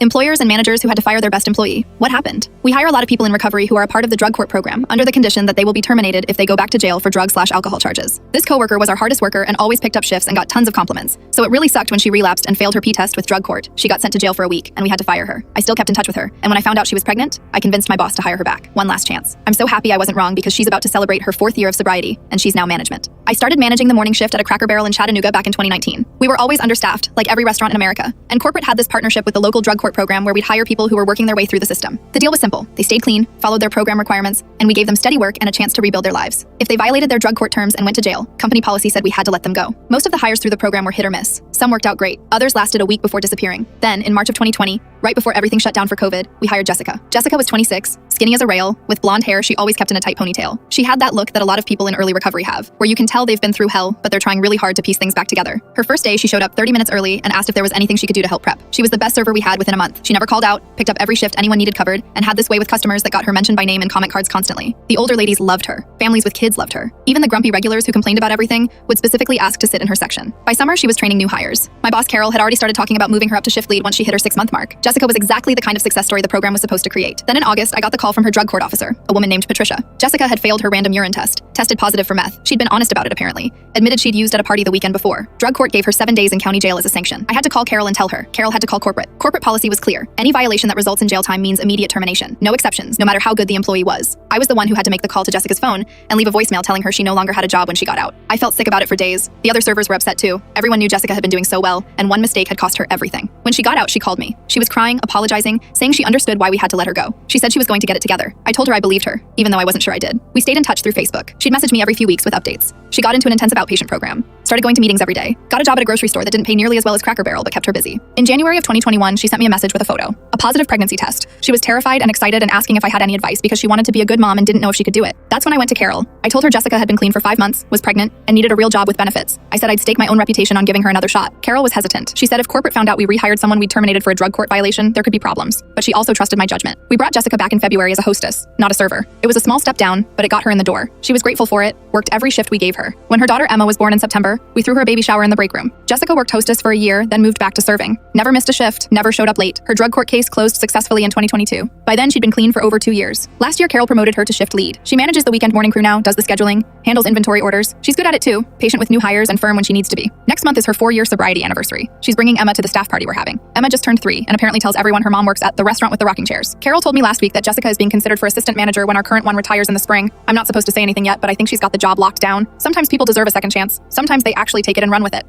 Employers and managers who had to fire their best employee. What happened? We hire a lot of people in recovery who are a part of the drug court program under the condition that they will be terminated if they go back to jail for drug/alcohol charges. This coworker was our hardest worker and always picked up shifts and got tons of compliments. So it really sucked when she relapsed and failed her P-test with drug court. She got sent to jail for a week and we had to fire her. I still kept in touch with her, and when I found out she was pregnant, I convinced my boss to hire her back. One last chance. I'm so happy I wasn't wrong because she's about to celebrate her 4th year of sobriety and she's now management. I started managing the morning shift at a Cracker Barrel in Chattanooga back in 2019. We were always understaffed, like every restaurant in America, and corporate had this partnership with the local drug court program where we'd hire people who were working their way through the system. The deal was simple. They stayed clean, followed their program requirements, and we gave them steady work and a chance to rebuild their lives. If they violated their drug court terms and went to jail, company policy said we had to let them go. Most of the hires through the program were hit or miss. Some worked out great. Others lasted a week before disappearing. Then, in March of 2020, right before everything shut down for COVID, we hired Jessica. Jessica was 26, skinny as a rail, with blonde hair she always kept in a tight ponytail. She had that look that a lot of people in early recovery have, where you can tell they've been through hell, but they're trying really hard to piece things back together. Her first day, she showed up 30 minutes early and asked if there was anything she could do to help prep. She was the best server we had within a month. She never called out, picked up every shift anyone needed covered, and had this way with customers that got her mentioned by name in comment cards constantly. The older ladies loved her. Families with kids loved her. Even the grumpy regulars who complained about everything would specifically ask to sit in her section. By summer, she was training new hires. My boss, Carol, had already started talking about moving her up to shift lead once she hit her 6-month mark. Jessica was exactly the kind of success story the program was supposed to create. Then in August, I got the call from her drug court officer, a woman named Patricia. Jessica had failed her random urine test, tested positive for meth. She'd been honest about it apparently, admitted she'd used at a party the weekend before. Drug court gave her 7 days in county jail as a sanction. I had to call Carol and tell her. Carol had to call corporate. Corporate policy was clear. Any violation that results in jail time means immediate termination. No exceptions, no matter how good the employee was. I was the one who had to make the call to Jessica's phone and leave a voicemail telling her she no longer had a job when she got out. I felt sick about it for days. The other servers were upset too. Everyone knew Jessica had been doing so well, and one mistake had cost her everything. When she got out, she called me. She was crying, apologizing, saying she understood why we had to let her go. She said she was going to get it together. I told her I believed her, even though I wasn't sure I did. We stayed in touch through Facebook. She'd message me every few weeks with updates. She got into an intensive outpatient program, started going to meetings every day, got a job at a grocery store that didn't pay nearly as well as Cracker Barrel but kept her busy. In January of 2021, she sent me a message with a photo, a positive pregnancy test. She was terrified and excited and asking if I had any advice because she wanted to be a good mom and didn't know if she could do it. That's when I went to Carol. I told her Jessica had been clean for 5 months, was pregnant, and needed a real job with benefits. I said I'd stake my own reputation on giving her another shot. Carol was hesitant. She said if corporate found out we rehired someone we'd terminated for a drug court violation, there could be problems. But she also trusted my judgment. We brought Jessica back in February as a hostess, not a server. It was a small step down, but it got her in the door. She was grateful for it, worked every shift we gave her. When her daughter Emma was born in September, we threw her a baby shower in the break room. Jessica worked hostess for a year, then moved back to serving. Never missed a shift, never showed up late. Her drug court case closed successfully in 2022. By then, she'd been clean for over 2 years. Last year, Carol promoted her to shift lead. She manages the weekend morning crew now, does the scheduling, handles inventory orders. She's good at it too, patient with new hires and firm when she needs to be. Next month is her 4-year sobriety anniversary. She's bringing Emma to the staff party we're having. Emma just turned 3 and apparently tells everyone her mom works at the restaurant with the rocking chairs. Carol told me last week that Jessica is being considered for assistant manager when our current one retires in the spring. I'm not supposed to say anything yet, but I think she's got the job locked down. Sometimes people deserve a second chance. Sometimes they actually take it and run with it.